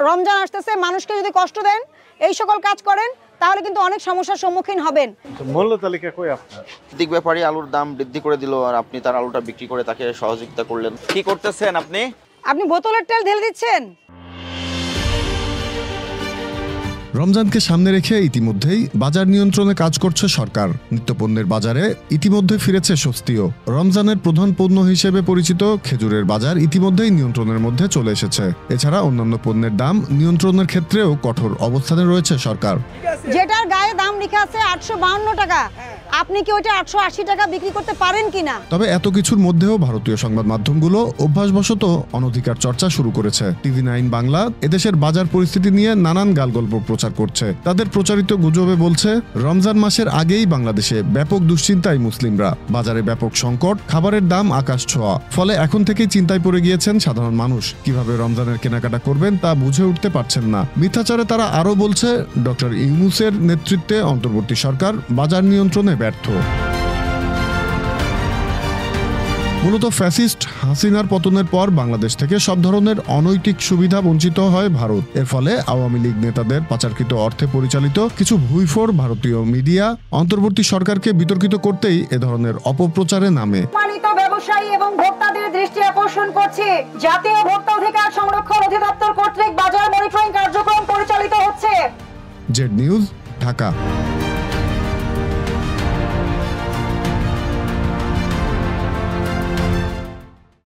রমজান আসতেছে, মানুষকে যদি কষ্ট দেন, এই সকল কাজ করেন, তাহলে কিন্তু অনেক সমস্যার সম্মুখীন হবেন। মূল্য তালিকা কই আপনার? দিক ব্যাপারী আলুর দাম বৃদ্ধি করে দিল, আর আপনি তার আলুটা বিক্রি করে তাকে সহযোগিতা করলেন। কি করতেছেন আপনি? আপনি বোতলের তেল ঢেলে দিচ্ছেন। রমজানকে সামনে রেখে ইতিমধ্যেই বাজার নিয়ন্ত্রণে কাজ করছে সরকার। নিত্যপণ্যের বাজারে ইতিমধ্যে ফিরেছে স্বস্তিও। রমজানের প্রধান পণ্য হিসেবে পরিচিত খেজুরের বাজার ইতিমধ্যেই নিয়ন্ত্রণের মধ্যে চলে এসেছে। এছাড়া অন্যান্য পণ্যের দাম নিয়ন্ত্রণের ক্ষেত্রেও কঠোর অবস্থানে রয়েছে সরকার। যেটার গায়ে দাম লেখা আছে 852 টাকা, আপনি কি ওইটা 880 টাকা বিক্রি করতে পারেন কিনা? তবে এত কিছুর মধ্যেও ভারতীয় সংবাদ মাধ্যমগুলো অভ্যাসবশত অনধিকার চর্চা শুরু করেছে। TV9 বাংলা এদেশের বাজার পরিস্থিতি নিয়ে নানান গালগল্প প্রচার করছে। তাদের প্রচারিত গুজবে বলছে, রমজান মাসের আগেই বাংলাদেশে ব্যাপক দুশ্চিন্তায় মুসলিমরা, বাজারে ব্যাপক সংকট, খাবারের দাম আকাশ ছোঁয়া। ফলে এখন থেকেই চিন্তায় পড়ে গিয়েছেন সাধারণ মানুষ। কিভাবে রমজানের কেনাকাটা করবেন তা বুঝে উঠতে পারছেন না। মিথ্যাচারে তারা আরও বলছে, ডক্টর ইউনূসের নেতৃত্বে অন্তর্বর্তী সরকার বাজার নিয়ন্ত্রণে ব্যর্থ। মূলত ফ্যাসিস্ট হাসিনার পতনের পর বাংলাদেশ থেকে সব ধরনের অনৈতিক সুবিধা বঞ্চিত হয় ভারত। এর ফলে আওয়ামী লীগ নেতাদের পাচারকৃত অর্থে পরিচালিত কিছু ভুইফোর ভারতীয় মিডিয়া অন্তর্বর্তী সরকারকে বিতর্কিত করতেই এ ধরনের অপপ্রচারে নামে। সম্মানিত ব্যবসায়ী এবং ভোক্তাদের দৃষ্টি আকর্ষণ করছে, জাতীয় ভোক্তা অধিকার সংরক্ষণ অধিদপ্তর কর্তৃক বাজার মনিটরিং কার্যক্রম পরিচালিত হচ্ছে। Z news, Dhaka.